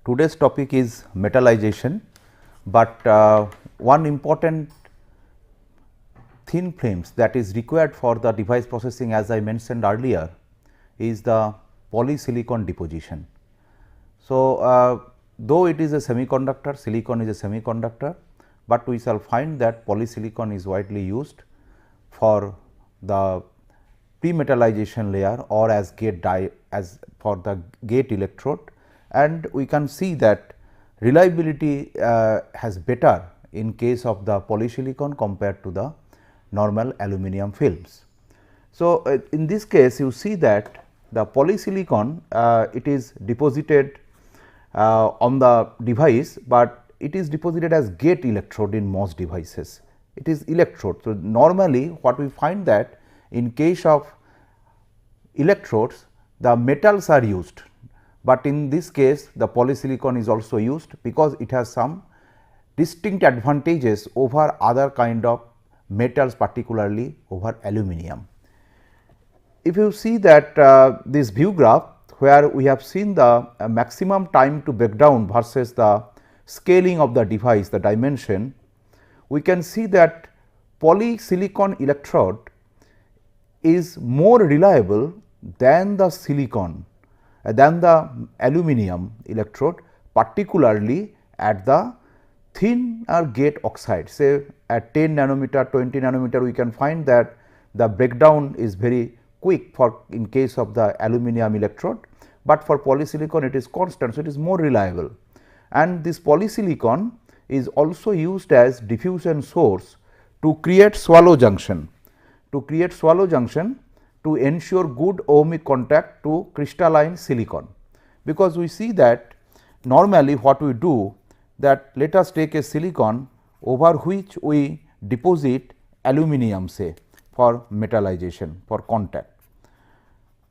Today's topic is metallization, but one important thin films that is required for the device processing, as I mentioned earlier, is the polysilicon deposition. So, though it is a semiconductor, silicon is a semiconductor, but we shall find that polysilicon is widely used for the pre-metallization layer or as gate die as for the gate electrode, and we can see that reliability has better in case of the polysilicon compared to the normal aluminum films. So, in this case you see that the polysilicon it is deposited on the device, but it is deposited as gate electrode in most devices. It is electrode. So, normally what we find that in case of electrodes the metals are used, but in this case the polysilicon is also used because it has some distinct advantages over other kind of metals, particularly over aluminum. If you see that this view graph where we have seen the maximum time to breakdown versus the scaling of the device, the dimension, we can see that polysilicon electrode is more reliable than the silicon than the aluminum electrode, particularly at the thinner gate oxide. Say at 10 nanometer, 20 nanometer, we can find that the breakdown is very quick for in case of the aluminum electrode, but for polysilicon it is constant. So, it is more reliable, and this polysilicon is also used as diffusion source to create swallow junction, to ensure good ohmic contact to crystalline silicon. Because we see that normally what we do, that let us take a silicon over which we deposit aluminum, say for metallization, for contact.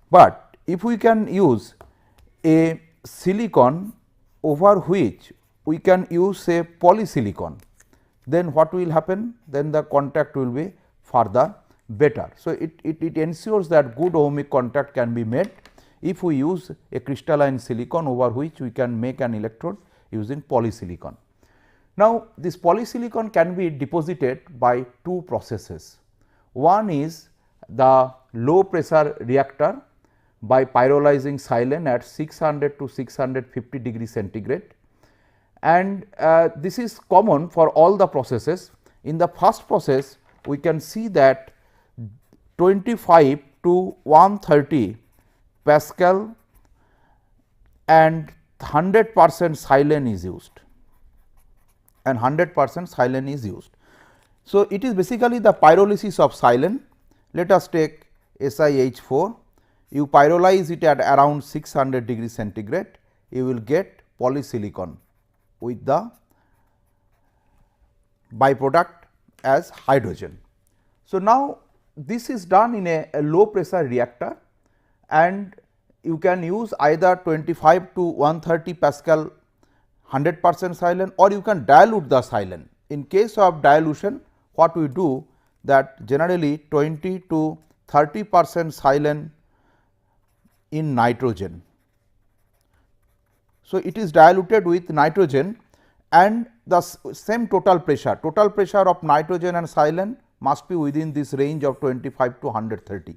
But if we can use a silicon over which we can use say polysilicon, then what will happen? Then the contact will be further better. So, it ensures that good ohmic contact can be made if we use a crystalline silicon over which we can make an electrode using polysilicon. Now, this polysilicon can be deposited by two processes. One is the low pressure reactor by pyrolyzing silane at 600 to 650 degree centigrade, and this is common for all the processes. In the first process we can see that 25 to 130 Pascal and 100% silane is used, and 100% silane is used. So, it is basically the pyrolysis of silane. Let us take SiH4, you pyrolyze it at around 600 degree centigrade, you will get polysilicon with the byproduct as hydrogen. So, now this is done in a low pressure reactor, and you can use either 25 to 130 Pascal 100% silane, or you can dilute the silane. In case of dilution, what we do, that generally 20 to 30% silane in nitrogen. So, it is diluted with nitrogen, and the same total pressure of nitrogen and silane must be within this range of 25 to 130.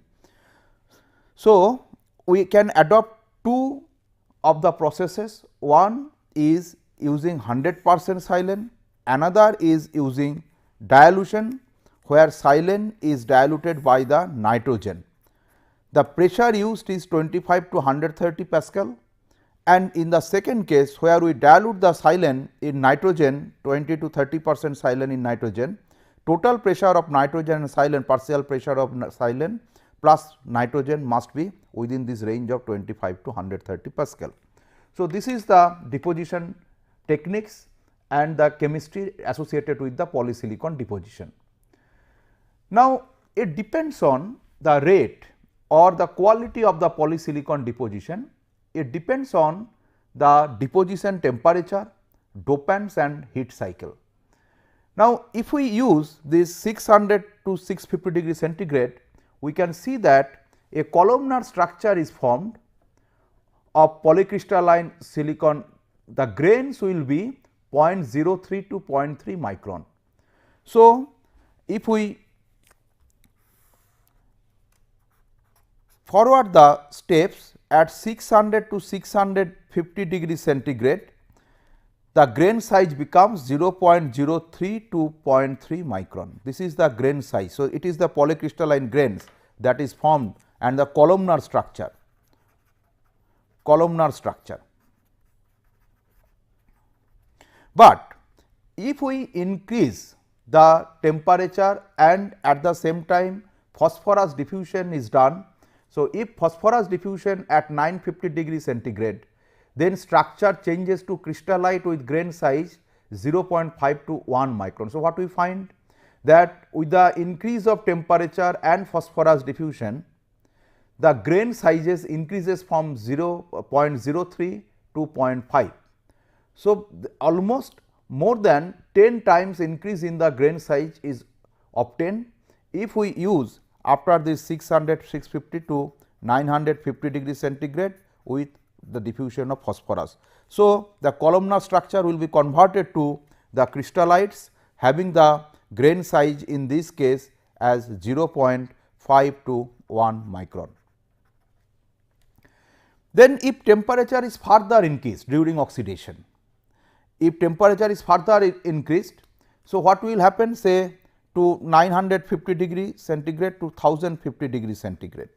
So, we can adopt two of the processes. One is using 100% silane, another is using dilution, where silane is diluted by the nitrogen. The pressure used is 25 to 130 Pascal, and in the second case where we dilute the silane in nitrogen, 20 to 30% silane in nitrogen, total pressure of nitrogen and silane, partial pressure of silane plus nitrogen must be within this range of 25 to 130 Pascal. So, this is the deposition techniques and the chemistry associated with the polysilicon deposition. Now, it depends on the rate or the quality of the polysilicon deposition. It depends on the deposition temperature, dopants and heat cycle. Now, if we use this 600 to 650 degree centigrade, we can see that a columnar structure is formed of polycrystalline silicon the grains will be 0.03 to 0.3 micron. So, if we forward the steps at 600 to 650 degree centigrade, the grain size becomes 0.03 to 0.3 micron. This is the grain size. So, it is the polycrystalline grains that is formed and the columnar structure. But if we increase the temperature and at the same time phosphorus diffusion is done. So, if phosphorus diffusion at 950 degree centigrade, then structure changes to crystallite with grain size 0.5 to 1 micron. So, what we find that with the increase of temperature and phosphorus diffusion, the grain sizes increases from 0.03 to 0.5. So, almost more than 10 times increase in the grain size is obtained if we use after this 600, 650 to 950 degree centigrade with the diffusion of phosphorus. So, the columnar structure will be converted to the crystallites having the grain size in this case as 0.5 to 1 micron. Then if temperature is further increased during oxidation, if temperature is further increased, so what will happen say to 950 degree centigrade to 1050 degree centigrade.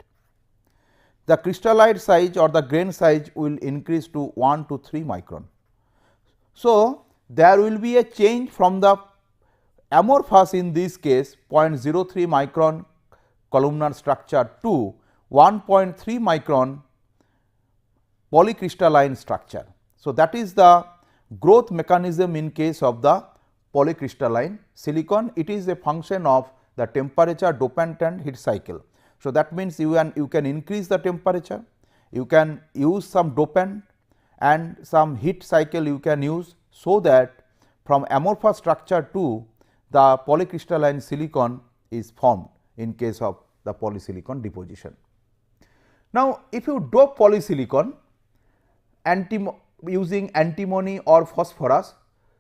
The crystallite size or the grain size will increase to 1 to 3 micron. So, there will be a change from the amorphous in this case 0.03 micron columnar structure to 1.3 micron polycrystalline structure. So, that is the growth mechanism in case of the polycrystalline silicon. It is a function of the temperature, dopant and heat cycle. So, that means you can increase the temperature, you can use some dopant and some heat cycle you can use, so that from amorphous structure to the polycrystalline silicon is formed in case of the polysilicon deposition. Now, if you dope polysilicon using antimony or phosphorus,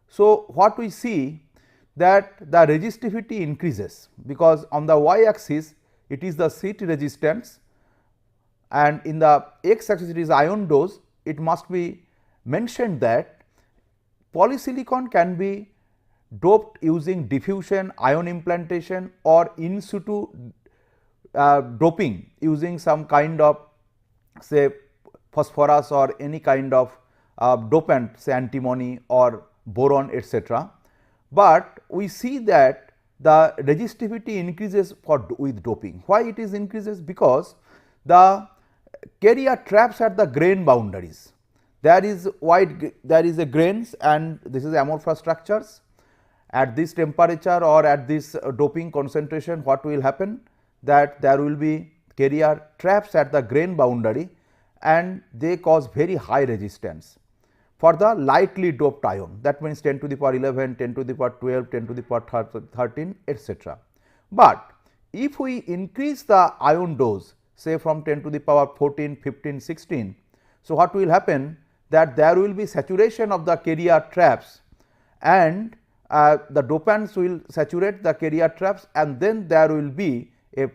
so what we see that the resistivity increases, because on the y axis it is the sheet resistance and in the x axis it is ion dose. It must be mentioned that polysilicon can be doped using diffusion, ion implantation or in situ doping using some kind of say phosphorus or any kind of dopant say antimony or boron etc. But we see that the resistivity increases with doping. Why it is increases? Because the carrier traps at the grain boundaries. There is a grains and this is amorphous structures. At this temperature or at this doping concentration, what will happen that there will be carrier traps at the grain boundary and they cause very high resistance for the lightly doped ion, that means 10 to the power 11, 10 to the power 12, 10 to the power 13 etc. But if we increase the ion dose say from 10 to the power 14, 15, 16, so what will happen that there will be saturation of the carrier traps and the dopants will saturate the carrier traps and then there will be a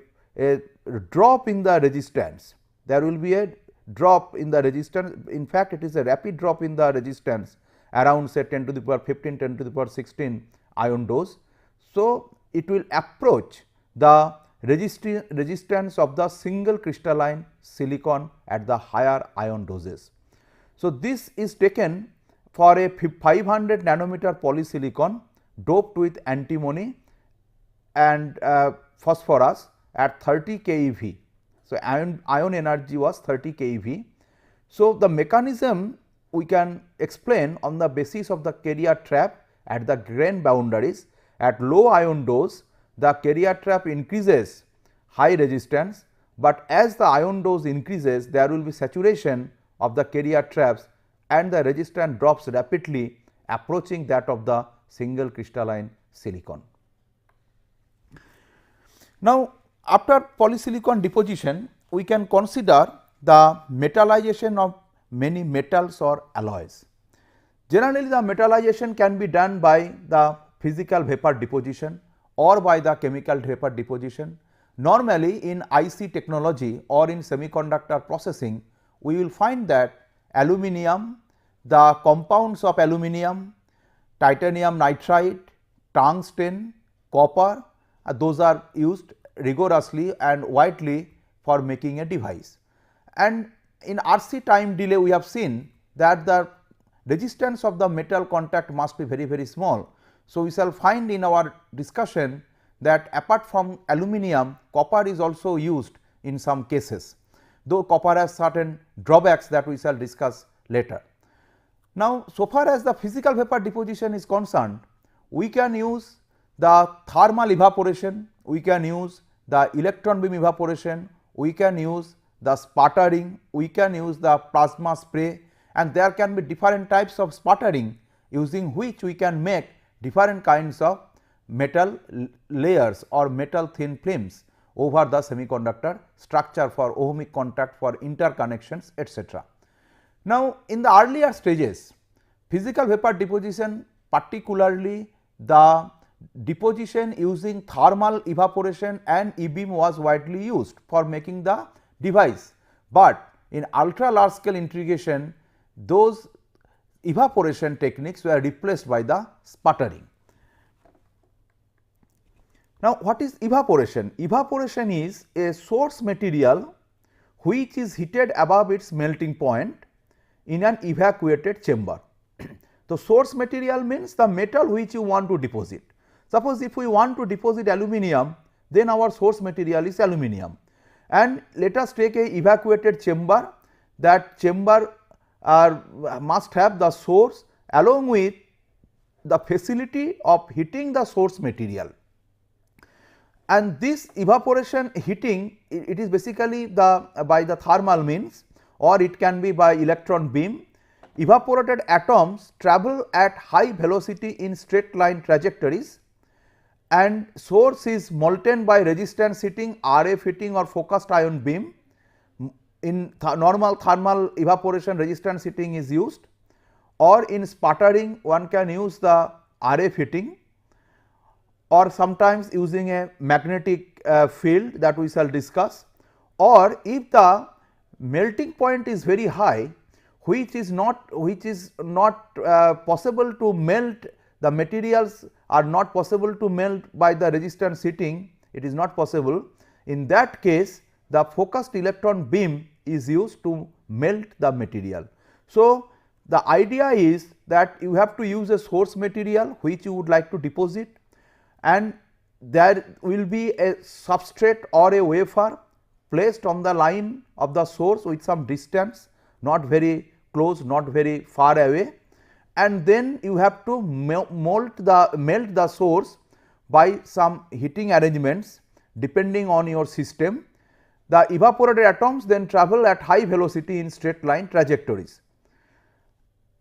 drop in the resistance. There will be a drop in the resistance. In fact, it is a rapid drop in the resistance around say 10 to the power 15, 10 to the power 16 ion dose. So, it will approach the resistance of the single crystalline silicon at the higher ion doses. So, this is taken for a 500 nanometer polysilicon doped with antimony and phosphorus at 30 keV. So, ion energy was 30 keV. So, the mechanism we can explain on the basis of the carrier trap at the grain boundaries. At low ion dose, the carrier trap increases high resistance, but as the ion dose increases, there will be saturation of the carrier traps and the resistance drops rapidly, approaching that of the single crystalline silicon. Now, after polysilicon deposition, we can consider the metallization of many metals or alloys. Generally, the metallization can be done by the physical vapor deposition or by the chemical vapor deposition. Normally, in IC technology or in semiconductor processing, we will find that aluminum, the compounds of aluminum, titanium nitride, tungsten, copper, those are used rigorously and widely for making a device. And in RC time delay, we have seen that the resistance of the metal contact must be very, very small. So, we shall find in our discussion that apart from aluminum, copper is also used in some cases, though copper has certain drawbacks that we shall discuss later. Now, so far as the physical vapor deposition is concerned, we can use the thermal evaporation, we can use the electron beam evaporation, we can use the sputtering, we can use the plasma spray, and there can be different types of sputtering using which we can make different kinds of metal layers or metal thin films over the semiconductor structure for ohmic contact, for interconnections, etc. Now, in the earlier stages, physical vapor deposition, particularly the deposition using thermal evaporation and e-beam, was widely used for making the device, but in ultra large scale integration, those evaporation techniques were replaced by the sputtering. Now, what is evaporation? Evaporation is a source material which is heated above its melting point in an evacuated chamber. So, source material means the metal which you want to deposit. Suppose if we want to deposit aluminum, then our source material is aluminum, and let us take a evacuated chamber. That chamber must have the source along with the facility of heating the source material. And this evaporation heating, it is basically by the thermal means, or it can be by electron beam. Evaporated atoms travel at high velocity in straight line trajectories, and source is molten by resistance heating, RF heating or focused ion beam. In normal thermal evaporation, resistance heating is used, or in sputtering one can use the RF heating, or sometimes using a magnetic field that we shall discuss, or if the melting point is very high, which is not possible to melt, the materials are not possible to melt by the resistance heating, it is not possible. In that case, the focused electron beam is used to melt the material. So, the idea is that you have to use a source material which you would like to deposit, and there will be a substrate or a wafer placed on the line of the source with some distance, not very close, not very far away, and then you have to melt the source by some heating arrangements depending on your system. The evaporated atoms then travel at high velocity in straight line trajectories.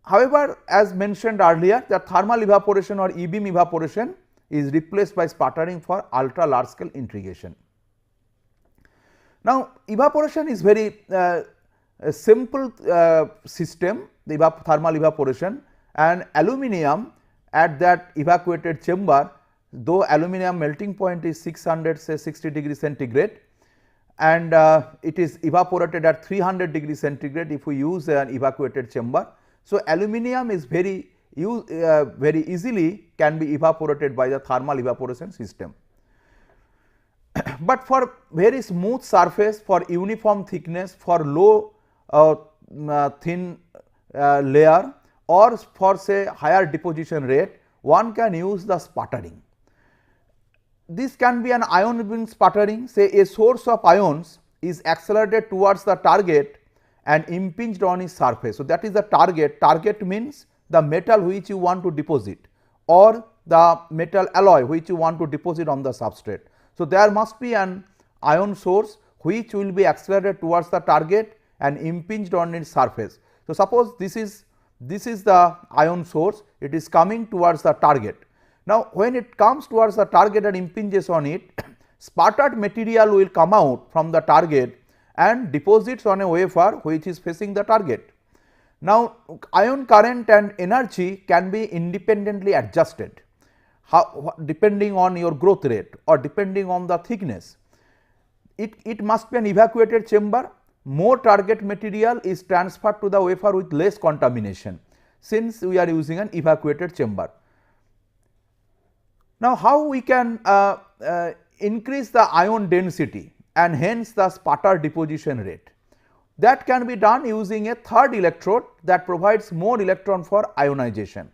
However, as mentioned earlier, the thermal evaporation or e-beam evaporation is replaced by sputtering for ultra large scale integration. Now, evaporation is very a simple system, the thermal evaporation, and aluminum at that evacuated chamber, though aluminum melting point is 600 say 60 degree centigrade, and it is evaporated at 300 degree centigrade if we use an evacuated chamber. So, aluminum is very easily can be evaporated by the thermal evaporation system. But for very smooth surface, for uniform thickness, for low thin layer, or for say higher deposition rate, one can use the sputtering. This can be an ion beam sputtering. Say a source of ions is accelerated towards the target and impinged on its surface. So, that is the target. Target means the metal which you want to deposit, or the metal alloy which you want to deposit on the substrate. So, there must be an ion source which will be accelerated towards the target and impinged on its surface. So, suppose this is the ion source, it is coming towards the target. Now, when it comes towards the target and impinges on it, sputtered material will come out from the target and deposits on a wafer which is facing the target. Now, ion current and energy can be independently adjusted depending on your growth rate or depending on the thickness. It must be an evacuated chamber. More target material is transferred to the wafer with less contamination, since we are using an evacuated chamber. Now, how we can increase the ion density and hence the sputter deposition rate? That can be done using a third electrode that provides more electron for ionization,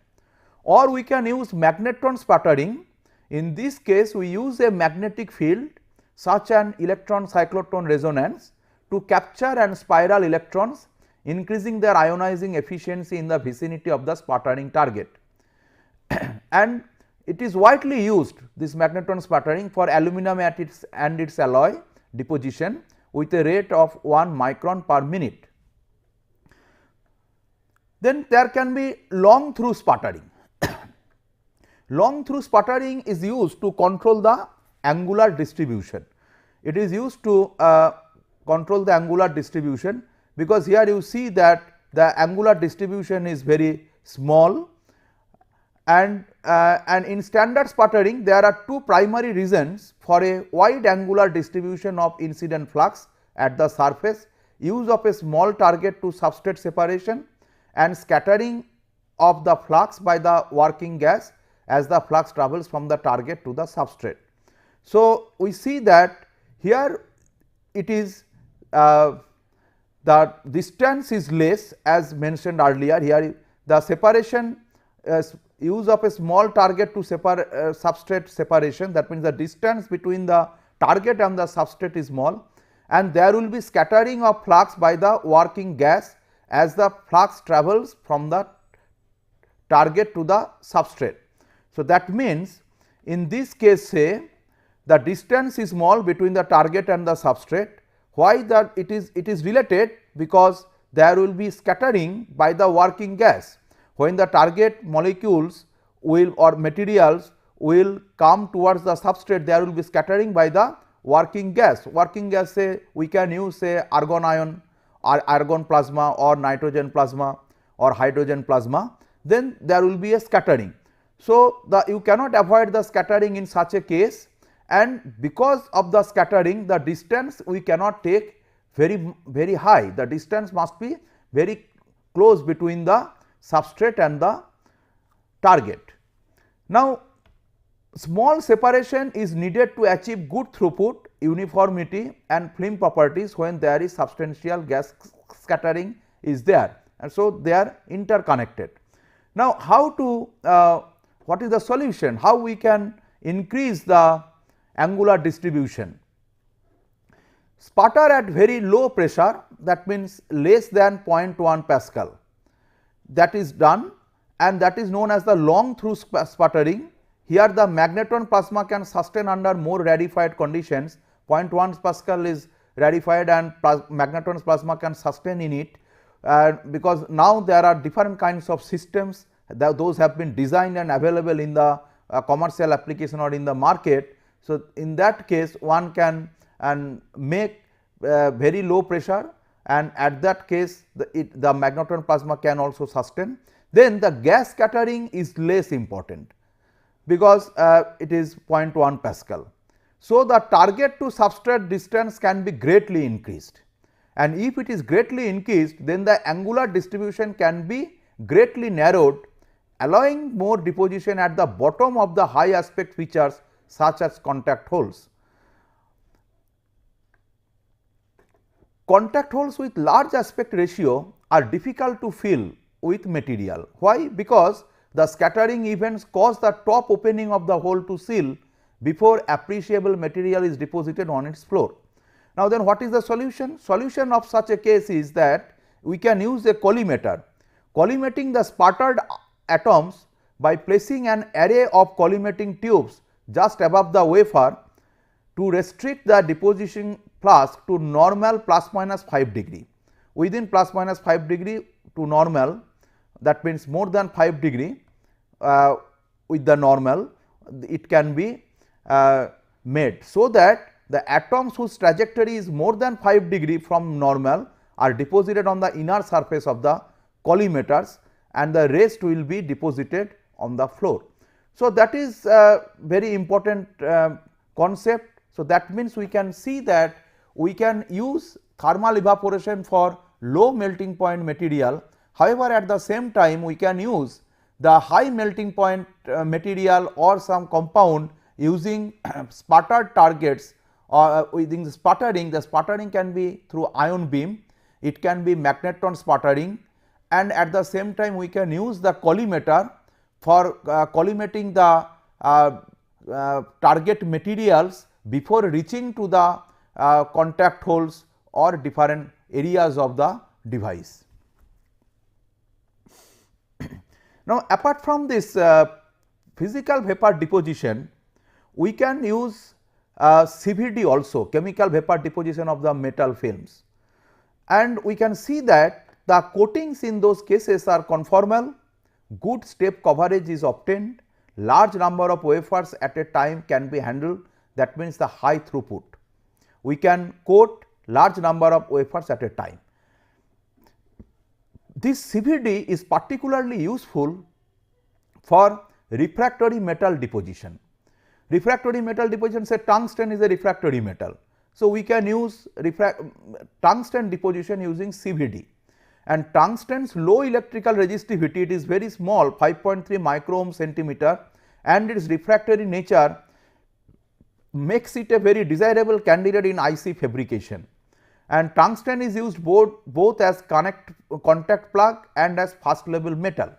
or we can use magnetron sputtering. In this case, we use a magnetic field such an electron cyclotron resonance to capture and spiral electrons, increasing their ionizing efficiency in the vicinity of the sputtering target. And it is widely used, this magnetron sputtering, for aluminum and its alloy deposition with a rate of 1 micron per minute. Then there can be long through sputtering. Long through sputtering is used to control the angular distribution. It is used to control the angular distribution, because here you see that the angular distribution is very small, and in standard sputtering there are two primary reasons for a wide angular distribution of incident flux at the surface: use of a small target to substrate separation and scattering of the flux by the working gas as the flux travels from the target to the substrate. So, we see that here it is the distance is less, as mentioned earlier. Here the separation use of a small target to substrate separation, that means the distance between the target and the substrate is small, and there will be scattering of flux by the working gas as the flux travels from the target to the substrate. So, that means in this case, say the distance is small between the target and the substrate. Why that it is related? Because there will be scattering by the working gas. When the target molecules will or materials will come towards the substrate, there will be scattering by the working gas. Working gas, say we can use say argon ion or argon plasma or nitrogen plasma or hydrogen plasma, then there will be a scattering. So, you cannot avoid the scattering in such a case, and because of the scattering the distance we cannot take very high, the distance must be very close between the substrate and the target. Now, small separation is needed to achieve good throughput, uniformity and film properties when there is substantial gas scattering is there, and so they are interconnected. Now, how to what is the solution? How we can increase the angular distribution? Sputter at very low pressure, that means less than 0.1 Pascal, that is done, and that is known as the long through sputtering. Here the magnetron plasma can sustain under more rarefied conditions. 0.1 Pascal is rarefied and magnetron plasma can sustain in it, because now there are different kinds of systems that those have been designed and available in the commercial application or in the market. So, in that case one can make very low pressure, and at that case the magnetron plasma can also sustain. Then the gas scattering is less important, because it is 0.1 Pascal. So, the target to substrate distance can be greatly increased, and if it is greatly increased, then the angular distribution can be greatly narrowed, allowing more deposition at the bottom of the high aspect features such as contact holes. Contact holes with large aspect ratio are difficult to fill with material. Why? Because the scattering events cause the top opening of the hole to seal before appreciable material is deposited on its floor. Now, then what is the solution? Solution of such a case is that we can use a collimator, collimating the sputtered atoms by placing an array of collimating tubes just above the wafer to restrict the deposition flask to normal plus minus 5 degree. Within plus minus 5 degree to normal, that means more than 5 degree with the normal, it can be made, so that the atoms whose trajectory is more than 5 degree from normal are deposited on the inner surface of the collimators and the rest will be deposited on the floor. So, that is a very important concept. So, that means we can see that we can use thermal evaporation for low melting point material. However, at the same time we can use the high melting point material or some compound using sputtered targets or within the sputtering can be through ion beam, it can be magnetron sputtering, and at the same time we can use the collimator for collimating the target materials before reaching to the contact holes or different areas of the device. Now, apart from this physical vapor deposition, we can use CVD also, chemical vapor deposition of the metal films, and we can see that the coatings in those cases are conformal, good step coverage is obtained, large number of wafers at a time can be handled, that means the high throughput. We can coat large number of wafers at a time. This CVD is particularly useful for refractory metal deposition. Refractory metal deposition, say tungsten is a refractory metal. So, we can use tungsten deposition using CVD, and tungsten's low electrical resistivity, it is very small 5.3 microohm centimeter, and its refractory nature makes it a very desirable candidate in IC fabrication. And tungsten is used both as contact plug and as first level metal.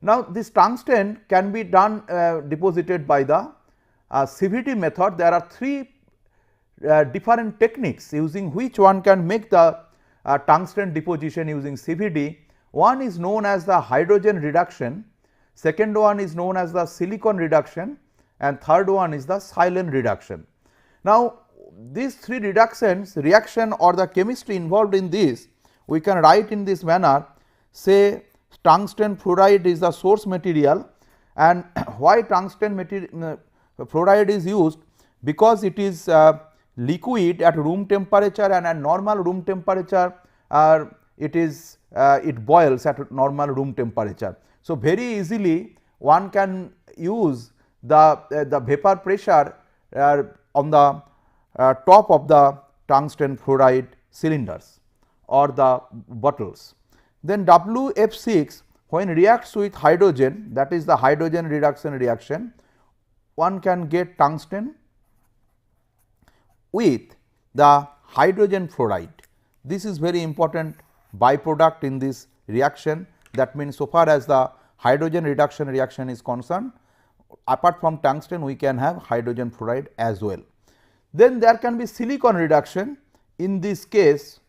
Now, this tungsten can be done deposited by the CVD method. There are three different techniques using which one can make the tungsten deposition using CVD. One is known as the hydrogen reduction, second one is known as the silicon reduction, and third one is the silane reduction. Now, these three reaction or the chemistry involved in this, we can write in this manner, say tungsten fluoride is the source material, and why tungsten fluoride is used, because it is liquid at room temperature, and at normal room temperature it boils at normal room temperature. So, very easily one can use the vapor pressure on the top of the tungsten fluoride cylinders or the bottles. Then WF6 when reacts with hydrogen, that is the hydrogen reduction reaction, one can get tungsten with the hydrogen fluoride. This is very important byproduct in this reaction. That means, so far as the hydrogen reduction reaction is concerned, apart from tungsten we can have hydrogen fluoride as well. Then there can be silicon reduction. In this case,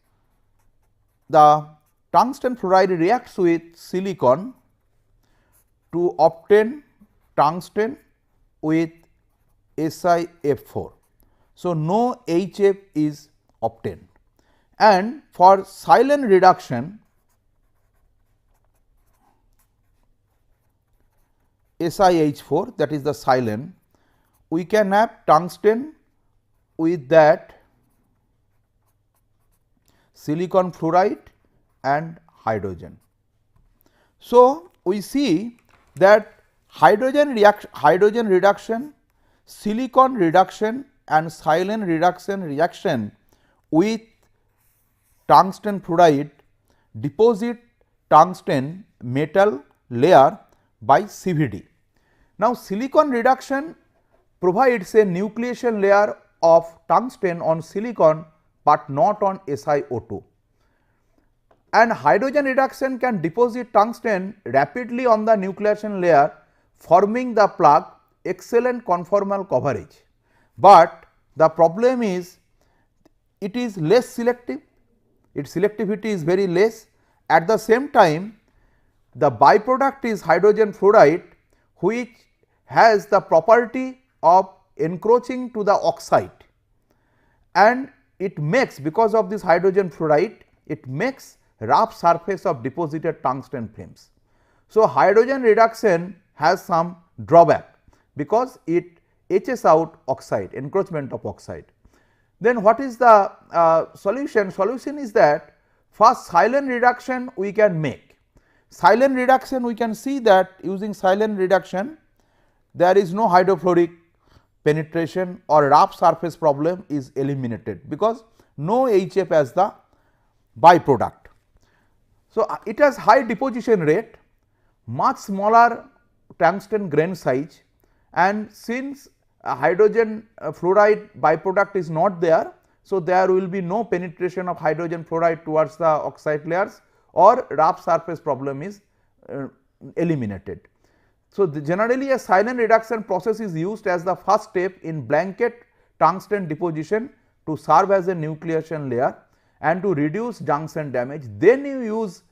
the tungsten fluoride reacts with silicon to obtain tungsten with SiF4. So, no HF is obtained, and for silane reduction, SiH4, that is the silane, we can have tungsten with that silicon fluoride and hydrogen. So, we see that hydrogen reduction, silicon reduction and silane reaction with tungsten fluoride deposit tungsten metal layer by CVD. Now, silicon reduction provides a nucleation layer of tungsten on silicon, but not on SiO2, and hydrogen reduction can deposit tungsten rapidly on the nucleation layer, forming the plug, excellent conformal coverage. But the problem is it is less selective, its selectivity is very less. At the same time, the byproduct is hydrogen fluoride, which has the property of encroaching to the oxide, and it makes, because of this hydrogen fluoride, it makes rough surface of deposited tungsten films. So, hydrogen reduction has some drawback, because it etches out oxide, encroachment of oxide. Then what is the solution? Solution is that first silane reduction we can make. Silane reduction, we can see that using silane reduction there is no hydrofluoric penetration or rough surface problem is eliminated, because no HF as the byproduct. So, it has high deposition rate, much smaller tungsten grain size, and since hydrogen fluoride byproduct is not there. So, there will be no penetration of hydrogen fluoride towards the oxide layers, or rough surface problem is eliminated. So, generally a silane reduction process is used as the first step in blanket tungsten deposition to serve as a nucleation layer and to reduce junction damage. Then you use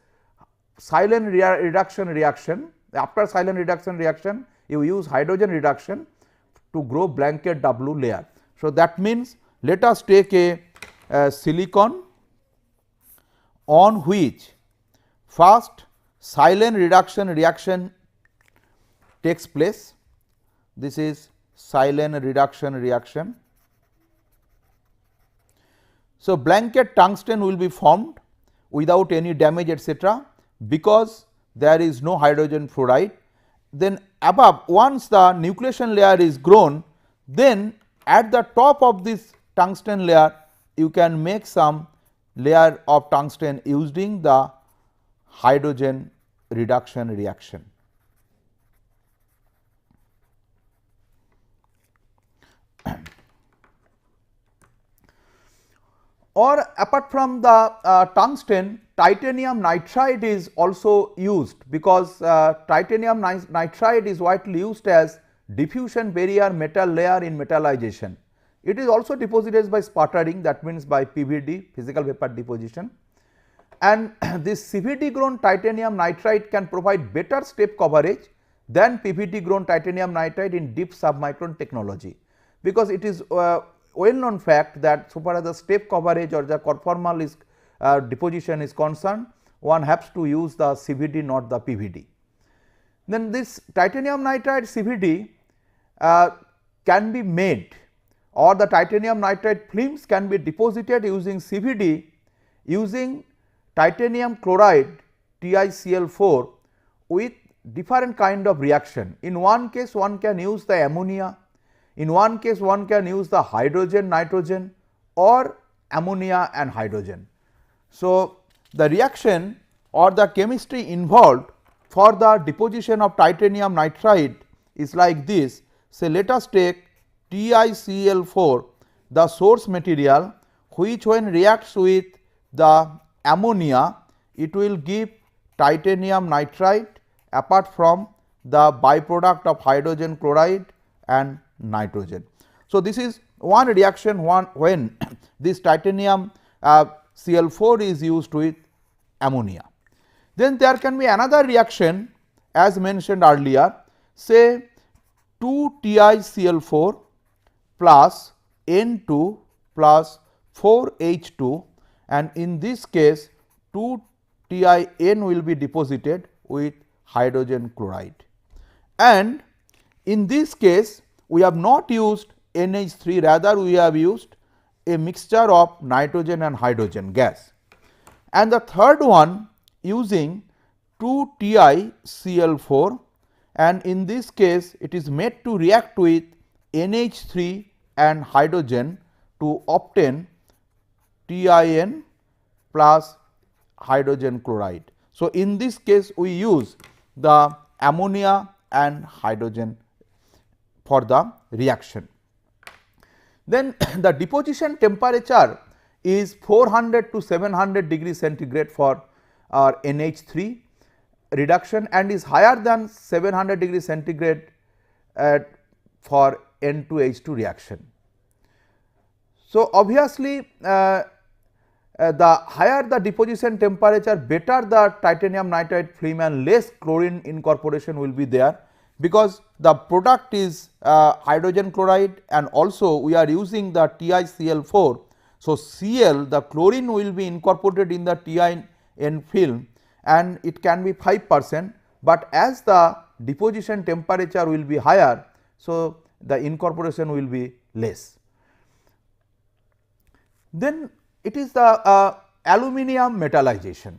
silane reduction reaction. After silane reduction reaction, you use hydrogen reduction to grow blanket W layer. So, that means let us take a silicon on which first silane reduction reaction takes place. This is silane reduction reaction. So, blanket tungsten will be formed without any damage etcetera, because there is no hydrogen fluoride. Then above, once the nucleation layer is grown, then at the top of this tungsten layer you can make some layer of tungsten using the hydrogen reduction reaction. Or apart from the tungsten, titanium nitride is also used, because titanium nitride is widely used as diffusion barrier metal layer in metallization. It is also deposited by sputtering, that means by PVD, physical vapor deposition, and this CVD grown titanium nitride can provide better step coverage than PVD grown titanium nitride in deep submicron technology, because it is well known fact that so far as the step coverage or the conformal is deposition is concerned, one has to use the CVD, not the PVD. Then this titanium nitride CVD can be made, or the titanium nitride films can be deposited using CVD using titanium chloride TiCl4 with different kind of reaction. In one case one can use the ammonia, in one case one can use the hydrogen nitrogen, or ammonia and hydrogen. So, the reaction or the chemistry involved for the deposition of titanium nitride is like this. Say let us take TiCl4, the source material, which when reacts with the ammonia, it will give titanium nitride apart from the byproduct of hydrogen chloride and nitrogen. So, this is one reaction when this titanium Cl4 is used with ammonia. Then there can be another reaction as mentioned earlier, say 2 TiCl4 plus N2 plus 4 H2, and in this case 2 TiN will be deposited with hydrogen chloride, and in this case we have not used NH3, rather we have used a mixture of nitrogen and hydrogen gas. And the third one using 2 TiCl4, and in this case it is made to react with NH3 and hydrogen to obtain TiN plus hydrogen chloride. So, in this case we use the ammonia and hydrogen for the reaction. Then the deposition temperature is 400 to 700 degree centigrade for our NH3 reduction, and is higher than 700 degree centigrade for N2H2 reaction. So, obviously, the higher the deposition temperature, better the titanium nitride film and less chlorine incorporation will be there, because the product is hydrogen chloride and also we are using the TiCl4. So, Cl, the chlorine will be incorporated in the TiN film and it can be 5%, but as the deposition temperature will be higher, so the incorporation will be less. Then it is the aluminum metallization.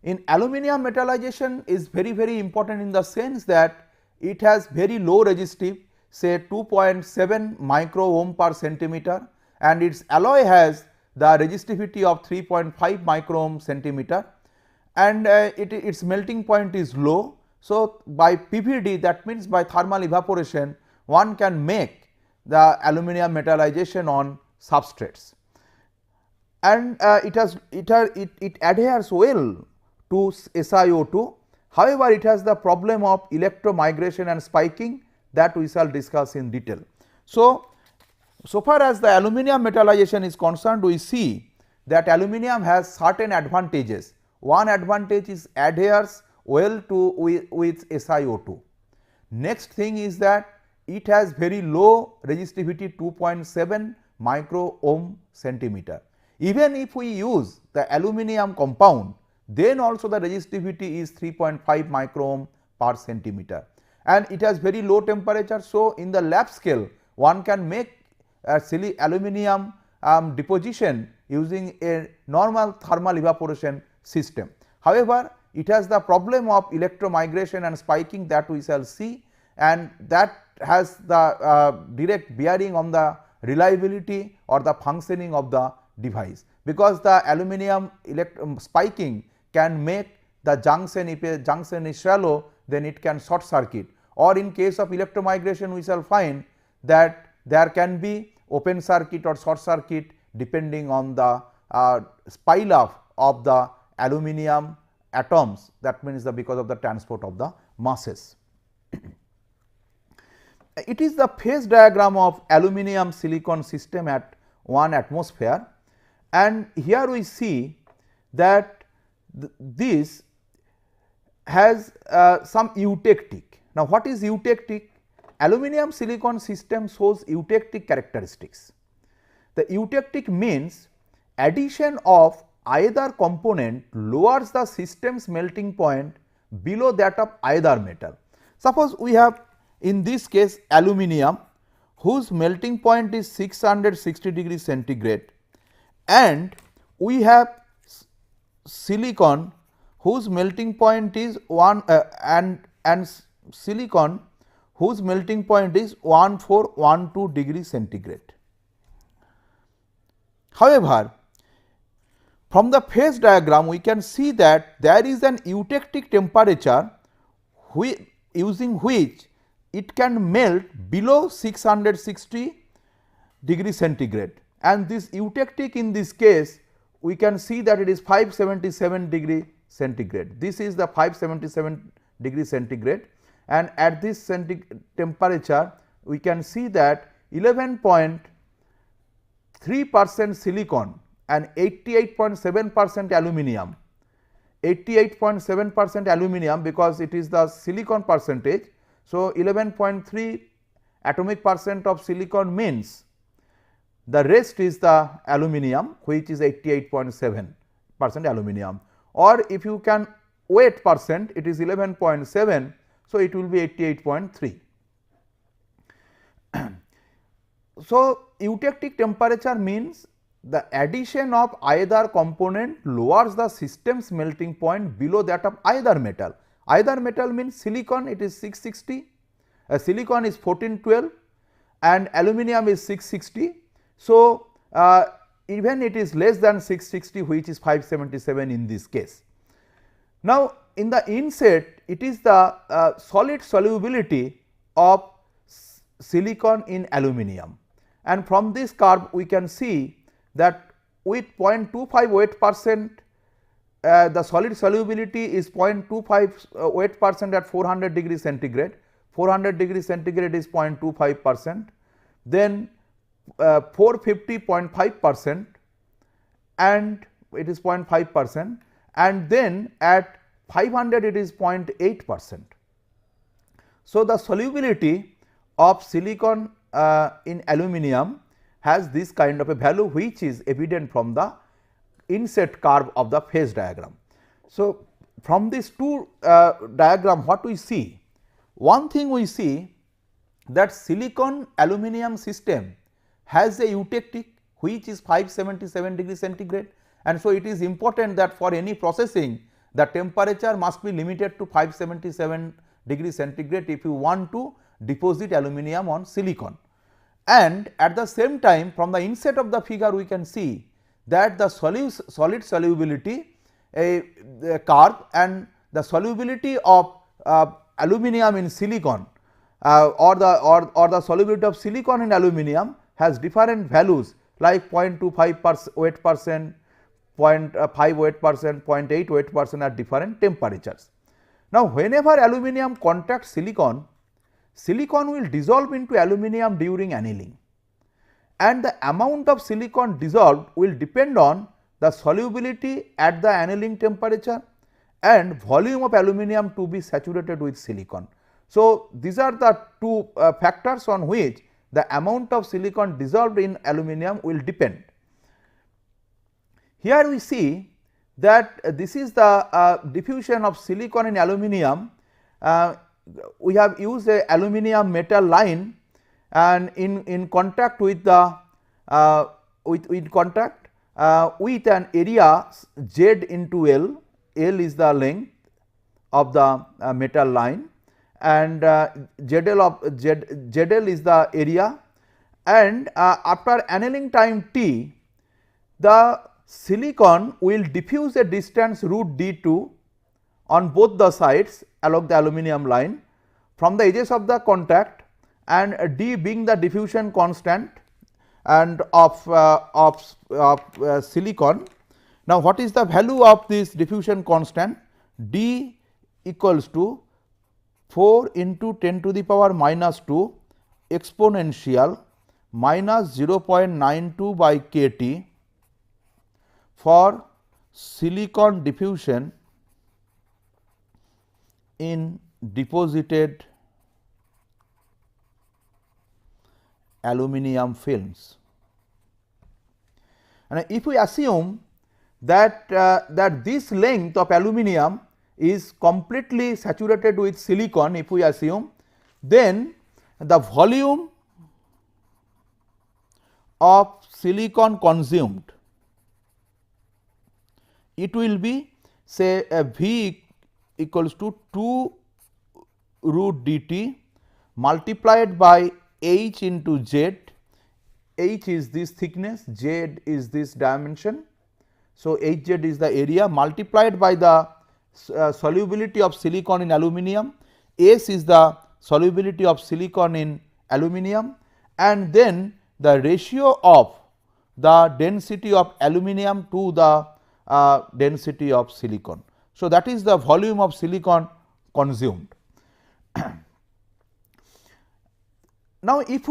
In aluminum, metallization is very important in the sense that it has very low resistive, say 2.7 micro ohm per centimeter, and its alloy has the resistivity of 3.5 micro ohm centimeter, and its melting point is low. So, by PVD, that means by thermal evaporation, one can make the aluminum metallization on substrates, and it adheres well to SiO2. However, it has the problem of electromigration and spiking that we shall discuss in detail. So far as the aluminum metallization is concerned, we see that aluminum has certain advantages. One advantage is adheres well to with SiO2. Next thing is that it has very low resistivity, 2.7 micro ohm centimeter. Even if we use the aluminum compound, then also the resistivity is 3.5 micro ohm per centimeter, and it has very low temperature. So, in the lab scale one can make a aluminum deposition using a normal thermal evaporation system. However, it has the problem of electromigration and spiking that we shall see, and that has the direct bearing on the reliability or the functioning of the device, because the aluminum spiking can make the junction, if a junction is shallow, then it can short circuit, or in case of electromigration we shall find that there can be open circuit or short circuit depending on the pile up of the aluminum atoms, that means the because of the transport of the masses. It is the phase diagram of aluminum silicon system at 1 atmosphere, and here we see that this has some eutectic. Now, what is eutectic? Aluminum silicon system shows eutectic characteristics. The eutectic means addition of either component lowers the system's melting point below that of either metal. Suppose we have in this case aluminum whose melting point is 660 degrees centigrade, and we have silicon whose melting point is and silicon whose melting point is 1412 degree centigrade. However, from the phase diagram we can see that there is an eutectic temperature using which it can melt below 660 degree centigrade, and this eutectic in this case we can see that it is 577 degree centigrade. This is the 577 degree centigrade, and at this temperature we can see that 11.3% silicon and 88.7% aluminum, 88.7% aluminum because it is the silicon percentage. So, 11.3 atomic percent of silicon means the rest is the aluminum, which is 88.7% aluminum, or if you can weight percent, it is 11.7. So, it will be 88.3. So, eutectic temperature means the addition of either component lowers the system's melting point below that of either metal. Either metal means silicon, it is 660, silicon is 1412 and aluminum is 660. So, even it is less than 660, which is 577 in this case. Now, in the inset it is the solid solubility of silicon in aluminum, and from this curve we can see that with 0.25 weight percent the solid solubility is 0.25 weight percent at 400 degree centigrade, 400 degree centigrade is 0.25%, then 450 0.5% and it is 0.5%, and then at 500 it is 0.8%. So, the solubility of silicon in aluminum has this kind of a value, which is evident from the inset curve of the phase diagram. So, from these two diagram what we see? One thing we see that silicon aluminum system has a eutectic which is 577 degree centigrade, and so it is important that for any processing the temperature must be limited to 577 degree centigrade if you want to deposit aluminum on silicon. And at the same time, from the inset of the figure we can see that the solid solubility curve and the solubility of aluminum in silicon or the solubility of silicon in aluminum has different values like 0.25% weight percent, 0.5 weight percent, 0.8 weight percent at different temperatures. Now, whenever aluminum contacts silicon, silicon will dissolve into aluminum during annealing, and the amount of silicon dissolved will depend on the solubility at the annealing temperature and volume of aluminum to be saturated with silicon. So, these are the two factors on which the amount of silicon dissolved in aluminum will depend. Here we see that this is the diffusion of silicon in aluminum. We have used a aluminum metal line and in contact with the with an area Z into L. L is the length of the metal line and ZL is the area, and after annealing time T, the silicon will diffuse a distance root d2 on both the sides along the aluminum line from the edges of the contact, and d being the diffusion constant and of silicon. Now, what is the value of this diffusion constant? D equals to 4 into 10 to the power minus 2 exponential minus 0.92 by kT for silicon diffusion in deposited aluminum films. And if we assume that this length of aluminum is completely saturated with silicon, if we assume, then the volume of silicon consumed, it will be say V equals to 2 root dt multiplied by H into Z. H is this thickness, Z is this dimension. So, Hz is the area multiplied by the solubility of silicon in aluminum, S is the solubility of silicon in aluminum, and then the ratio of the density of aluminum to the density of silicon. So, that is the volume of silicon consumed. Now, if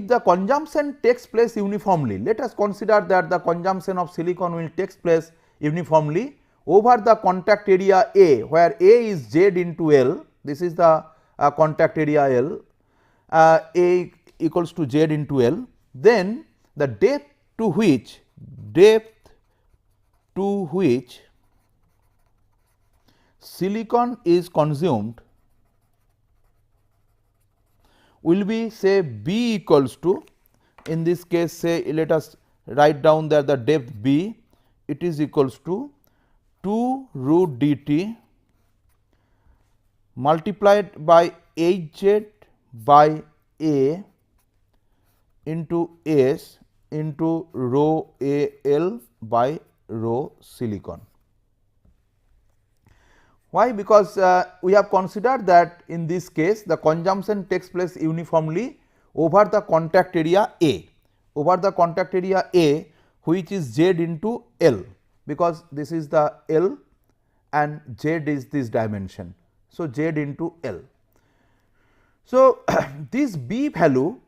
the consumption takes place uniformly, let us consider that the consumption of silicon will take place uniformly over the contact area A, where A is Z into L, this is the contact area L, A equals to Z into L, then the depth to which silicon is consumed will be say B equals to, in this case say let us write down that the depth B, it is equals to 2 root dt multiplied by Hz by A into S into rho A L by rho silicon. Why? Because we have considered that in this case the consumption takes place uniformly over the contact area A, which is Z into L, because this is the L and Z is this dimension. So, Z into L. So, this B value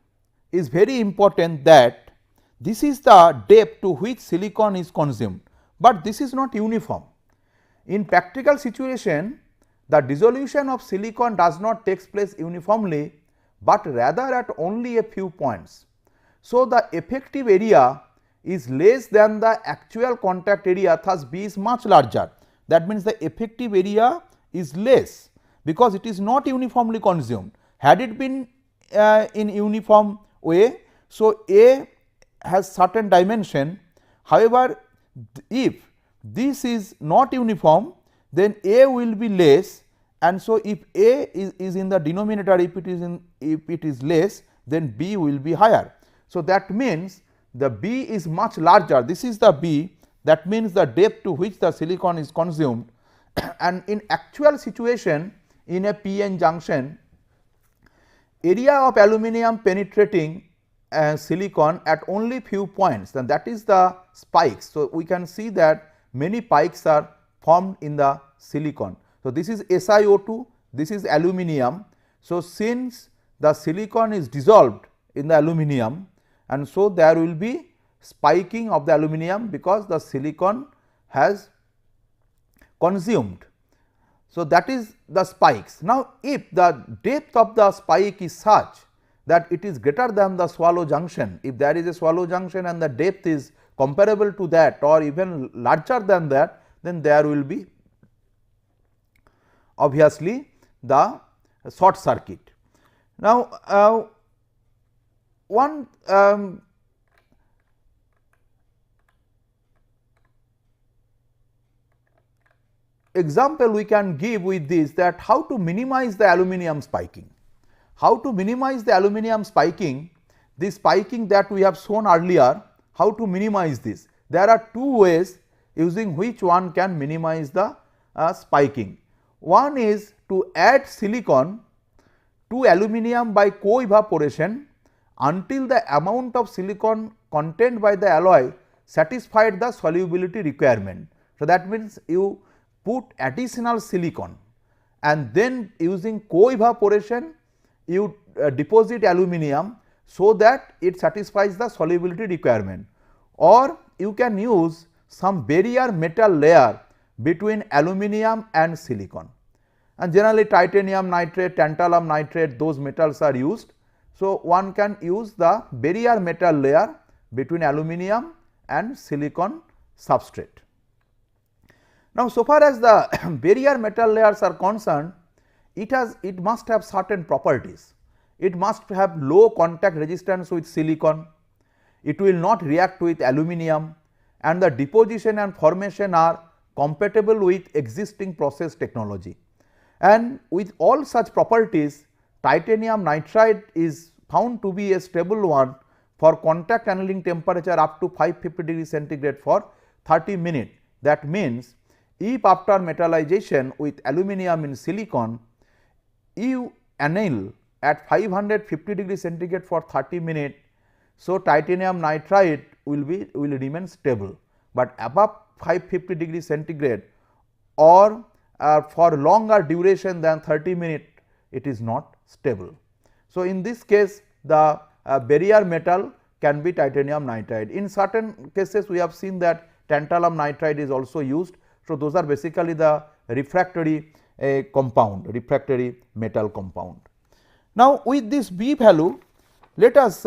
is very important, that this is the depth to which silicon is consumed, but this is not uniform. In practical situation, the dissolution of silicon does not take place uniformly, but rather at only a few points. So, the effective area is less than the actual contact area, thus B is much larger. That means, the effective area is less because it is not uniformly consumed. Had it been in uniform way, so A has certain dimension. However, if this is not uniform, then A will be less, and so if A is in the denominator, if it is less, then B will be higher. So, that means the B is much larger, this is the B, that means the depth to which the silicon is consumed, and in actual situation in a p-n junction, area of aluminum penetrating silicon at only few points, then that is the spikes. So, we can see that many spikes are formed in the silicon. So, this is SiO2, this is aluminum. So, since the silicon is dissolved in the aluminum, and so there will be spiking of the aluminum because the silicon has consumed. So, that is the spikes. Now, if the depth of the spike is such that it is greater than the swallow junction, if there is a swallow junction and the depth is comparable to that or even larger than that, then there will be obviously the short circuit. Now, one example we can give with this, that how to minimize the aluminum spiking. How to minimize the aluminum spiking, this spiking that we have shown earlier, how to minimize this? There are two ways using which one can minimize the spiking. One is to add silicon to aluminum by co-evaporation until the amount of silicon contained by the alloy satisfied the solubility requirement. So, that means you put additional silicon and then using co-evaporation you deposit aluminum, so that it satisfies the solubility requirement, or you can use some barrier metal layer between aluminum and silicon, and generally titanium nitrate, tantalum nitrate, those metals are used. So, one can use the barrier metal layer between aluminum and silicon substrate. Now, so far as the barrier metal layers are concerned, it must have certain properties. It must have low contact resistance with silicon, it will not react with aluminum, and the deposition and formation are compatible with existing process technology. And with all such properties, titanium nitride is found to be a stable one for contact annealing temperature up to 550 degree centigrade for 30 minutes. That means, if after metallization with aluminum in silicon, you anneal at 550 degree centigrade for 30 minutes, so titanium nitride will remain stable, but above 550 degree centigrade or for longer duration than 30 minutes, it is not stable. So, in this case the barrier metal can be titanium nitride. In certain cases we have seen that tantalum nitride is also used. So, those are basically the refractory compound, refractory metal compound. Now, with this B value, let us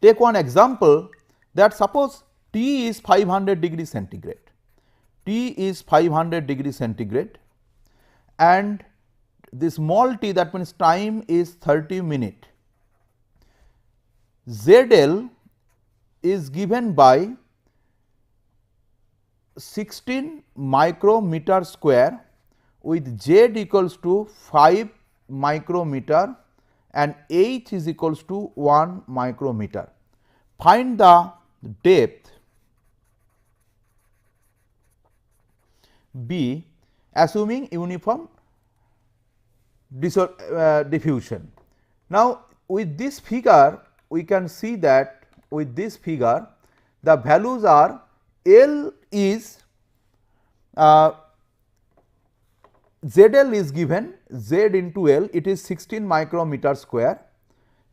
take one example, that suppose T is 500 degree centigrade, T is 500 degree centigrade, and the small t, that means time is 30 minutes. ZL is given by 16 micrometer square with Z equals to 5 micrometer and H is equals to 1 micrometer. Find the depth B assuming uniform diffusion. Now, with this figure we can see that with this figure the values are L is ZL is given, Z into L, it is 16 micrometer square,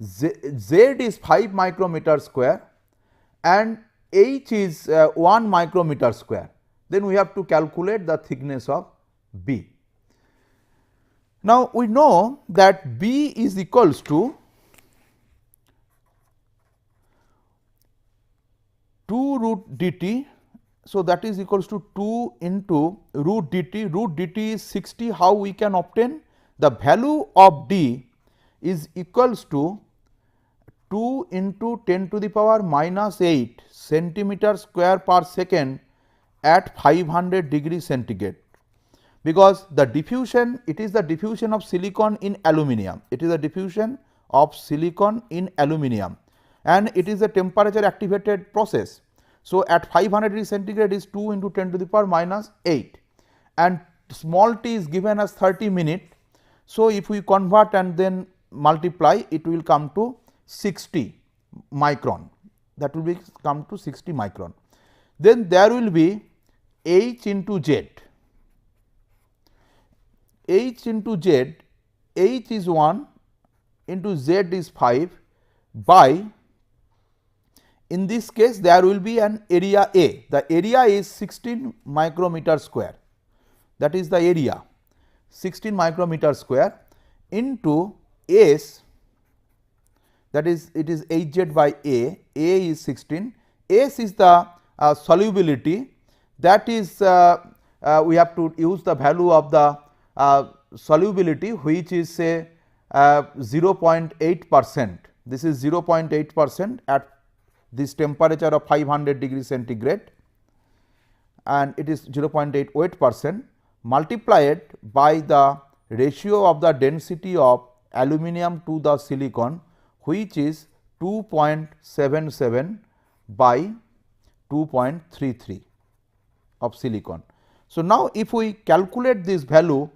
Z is 5 micrometer square and H is 1 micrometer square. Then we have to calculate the thickness of B. Now, we know that B is equals to 2 root dt. So, that is equals to 2 into root dt is 60. How we can obtain? The value of D is equals to 2 into 10 to the power minus 8 centimeter square per second at 500 degree centigrade, because the diffusion, it is the diffusion of silicon in aluminum, it is a diffusion of silicon in aluminum and it is a temperature activated process. So, at 500 degree centigrade is 2 into 10 to the power minus 8 and small t is given as 30 minute. So, if we convert and then multiply, it will come to 60 micron, that will be come to 60 micron. Then there will be H into Z, H into Z, H is 1 into Z is 5 by, in this case there will be an area A, the area is 16 micrometer square, that is the area 16 micrometer square into S, that is it is Hz by A is 16, S is the solubility, that is we have to use the value of the solubility which is say 0.8%, this is 0.8% at this temperature of 500 degree centigrade and it is 0.88% multiplied by the ratio of the density of aluminum to the silicon, which is 2.77 by 2.33 of silicon. So, now if we calculate this value,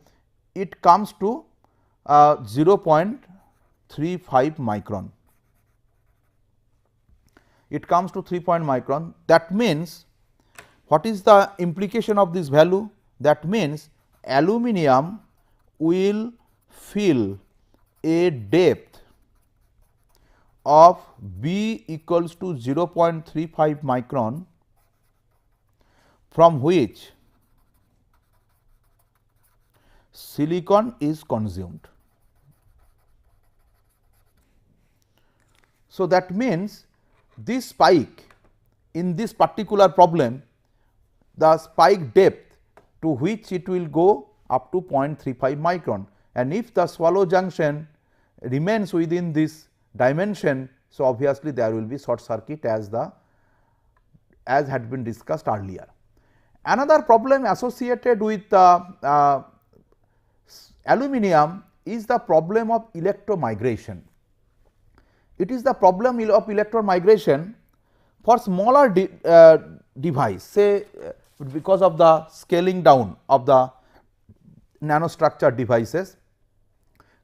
it comes to 0.35 micron. It comes to 3 micron. That means, what is the implication of this value? That means, aluminum will fill a depth of B equals to 0.35 micron, from which silicon is consumed. So, that means, this spike in this particular problem, the spike depth to which it will go up to 0.35 micron, and if the swallow junction remains within this dimension. So, obviously, there will be short circuit as had been discussed earlier. Another problem associated with aluminum is the problem of electromigration. It is the problem of electromigration for smaller device, say because of the scaling down of the nanostructure devices,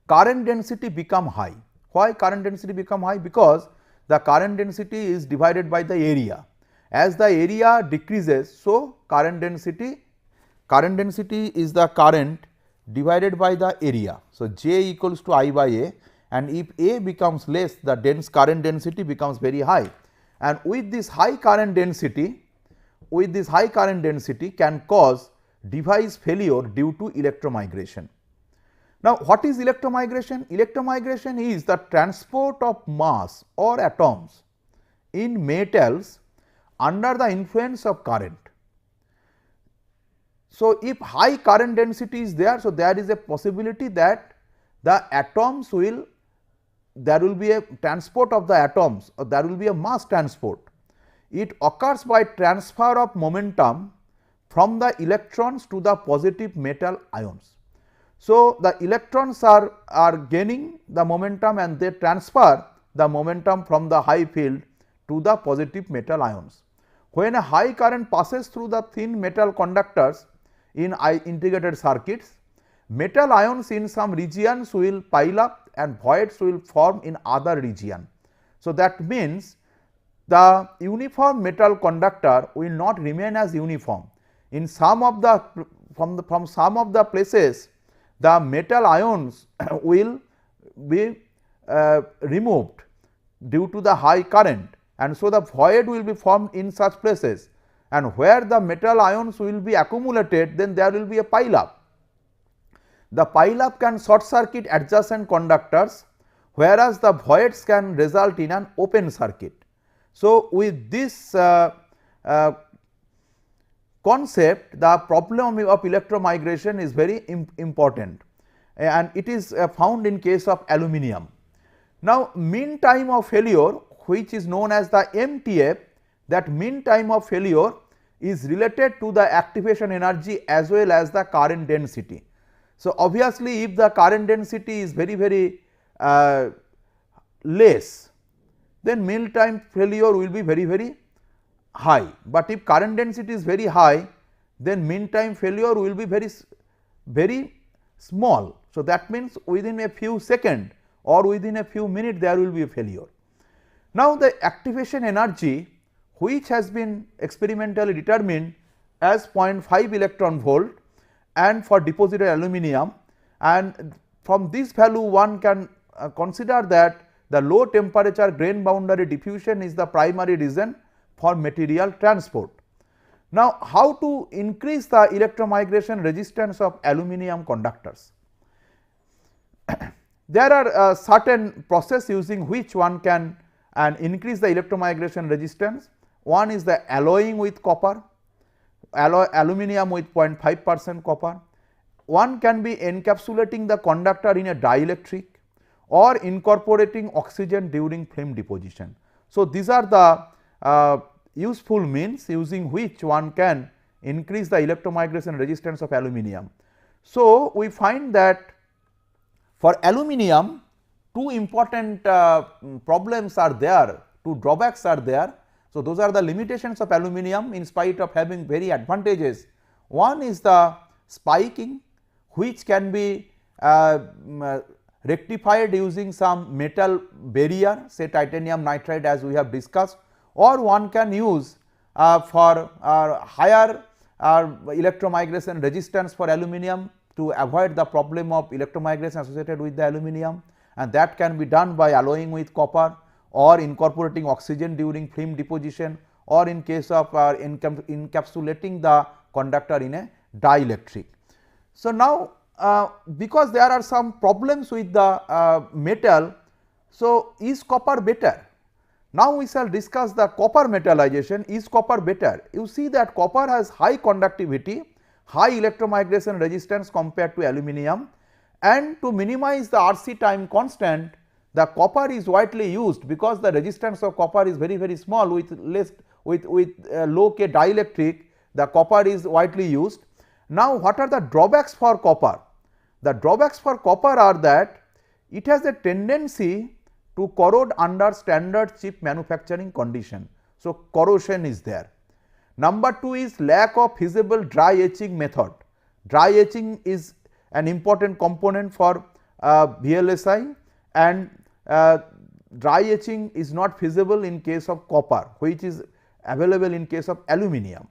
current density become high. Why current density become high? Because the current density is divided by the area. As the area decreases, so current density is the current divided by the area. So, J equals to I by A, and if A becomes less, the current density becomes very high, and with this high current density can cause device failure due to electromigration. Now, what is electromigration? Electromigration is the transport of mass or atoms in metals under the influence of current. So, if high current density is there, so there is a possibility that the atoms will, there will be a transport of the atoms, or there will be a mass transport. It occurs by transfer of momentum from the electrons to the positive metal ions. So, the electrons are gaining the momentum and they transfer the momentum from the high field to the positive metal ions. When a high current passes through the thin metal conductors in integrated circuits, metal ions in some regions will pile up and voids will form in other region. So, that means, the uniform metal conductor will not remain as uniform. In some of the from some of the places, the metal ions will be removed due to the high current, and so the void will be formed in such places, and where the metal ions will be accumulated, then there will be a pile up. The pile up can short circuit adjacent conductors, whereas the voids can result in an open circuit. So, with this concept, the problem of electromigration is very important, and it is found in case of aluminum. Now, mean time of failure, which is known as the MTF, that mean time of failure is related to the activation energy as well as the current density. So, obviously, if the current density is very less, then mean time failure will be very high, but if current density is very high, then mean time failure will be very small. So, that means within a few seconds or within a few minutes there will be a failure. Now, the activation energy, which has been experimentally determined as 0.5 electron volt and for deposited aluminum, and from this value one can consider that the low temperature grain boundary diffusion is the primary reason for material transport. Now, how to increase the electromigration resistance of aluminum conductors? There are certain process using which one can increase the electromigration resistance. One is the alloying with copper, aluminum with 0.5% copper. One can be encapsulating the conductor in a dielectric or incorporating oxygen during flame deposition. So, these are the useful means using which one can increase the electromigration resistance of aluminum. So, we find that for aluminum, two important problems are there, two drawbacks are there. So, those are the limitations of aluminum in spite of having very advantages. One is the spiking, which can be rectified using some metal barrier, say titanium nitride as we have discussed, or one can use for higher electromigration resistance for aluminum to avoid the problem of electromigration associated with the aluminum, and that can be done by alloying with copper or incorporating oxygen during film deposition, or in case of encapsulating the conductor in a dielectric. So, now because there are some problems with the metal, so is copper better? Now, we shall discuss the copper metallization. Is copper better? You see that copper has high conductivity, high electromigration resistance compared to aluminum, and to minimize the RC time constant, the copper is widely used because the resistance of copper is very small with low K dielectric, the copper is widely used. Now, what are the drawbacks for copper? The drawbacks for copper are that it has a tendency to corrode under standard chip manufacturing condition. So, corrosion is there. Number 2 is lack of feasible dry etching method. Dry etching is an important component for VLSI, and dry etching is not feasible in case of copper, which is available in case of aluminum.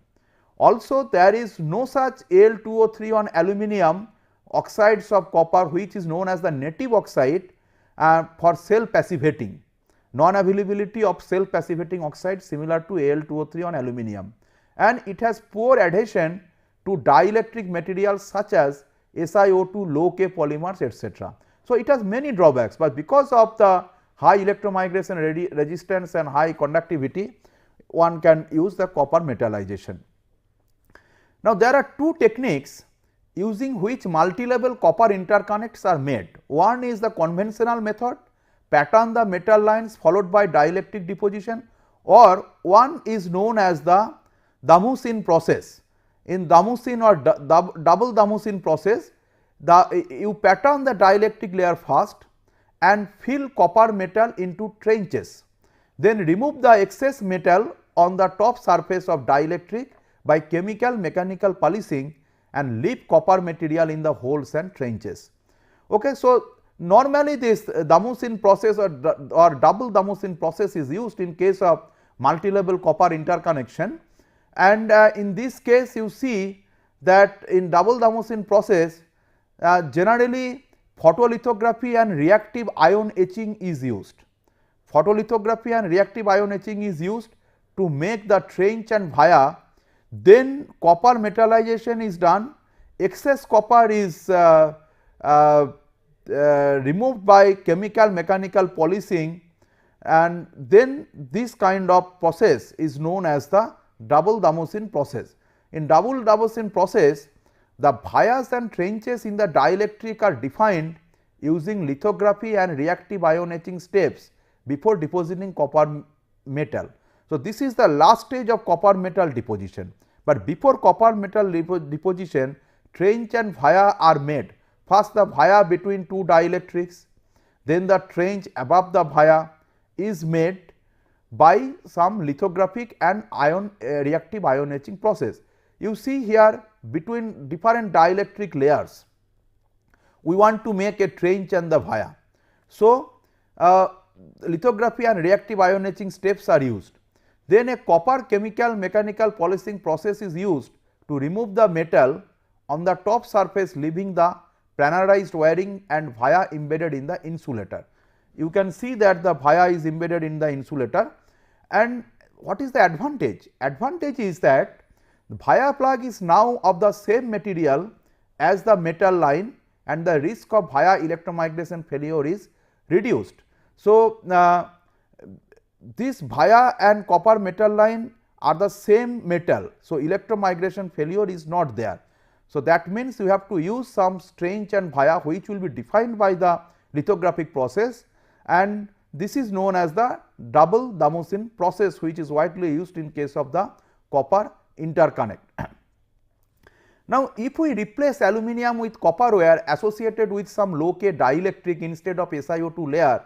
Also, there is no such Al2O3 on aluminum oxides of copper, which is known as the native oxide for self passivating, non availability of self passivating oxide similar to Al2O3 on aluminum, and it has poor adhesion to dielectric materials such as SiO2, low K polymers, etc. So, it has many drawbacks, but because of the high electromigration resistance and high conductivity, one can use the copper metallization. Now, there are two techniques using which multi-level copper interconnects are made. One is the conventional method, pattern the metal lines followed by dielectric deposition, or one is known as the Damascene process. In Damascene or double Damascene process, you pattern the dielectric layer first and fill copper metal into trenches, then remove the excess metal on the top surface of dielectric by chemical mechanical polishing and leave copper material in the holes and trenches. Okay, so, normally this Damascene process or double Damascene process is used in case of multi-level copper interconnection, and in this case you see that in double Damascene process generally photolithography and reactive ion etching is used. Photolithography and reactive ion etching is used to make the trench and via, then copper metallization is done, excess copper is removed by chemical mechanical polishing, and then this kind of process is known as the double Damascene process. In double Damascene process, the vias and trenches in the dielectric are defined using lithography and reactive ion etching steps before depositing copper metal. So, this is the last stage of copper metal deposition, but before copper metal deposition, trench and via are made. First the via between two dielectrics, then the trench above the via is made by some lithographic and reactive ion etching process. You see here between different dielectric layers, we want to make a trench and the via. So, lithography and reactive ion etching steps are used. Then a copper chemical mechanical polishing process is used to remove the metal on the top surface, leaving the planarized wiring and via embedded in the insulator. You can see that the via is embedded in the insulator. And what is the advantage? Advantage is that the via plug is now of the same material as the metal line, and the risk of via electromigration failure is reduced. So, this via and copper metal line are the same metal. So, electromigration failure is not there. So, that means you have to use some trench and via which will be defined by the lithographic process, and this is known as the double Damascene process, which is widely used in case of the copper interconnect. Now, if we replace aluminum with copper wire associated with some low K dielectric instead of SiO2 layer,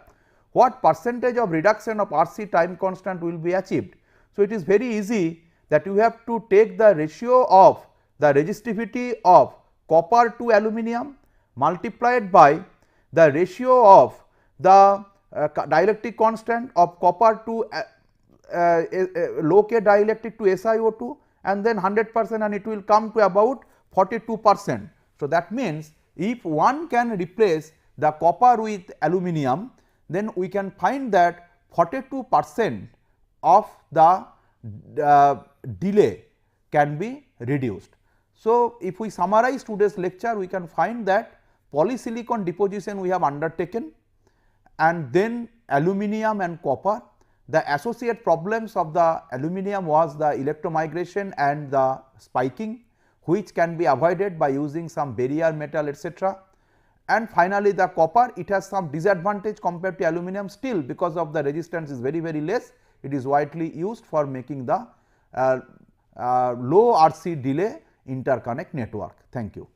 what percentage of reduction of RC time constant will be achieved? So, it is very easy that you have to take the ratio of the resistivity of copper to aluminum multiplied by the ratio of the dielectric constant of copper to low K dielectric to SiO2, and then 100%, and it will come to about 42%. So, that means if one can replace the copper with aluminum, then we can find that 42% of the delay can be reduced. So, if we summarize today's lecture, we can find that polysilicon deposition we have undertaken, and then aluminum and copper. The associate problems of the aluminum was the electromigration and the spiking, which can be avoided by using some barrier metal, etc. And finally, the copper, it has some disadvantage compared to aluminum still, because of the resistance is very less. It is widely used for making the low RC delay interconnect network. Thank you.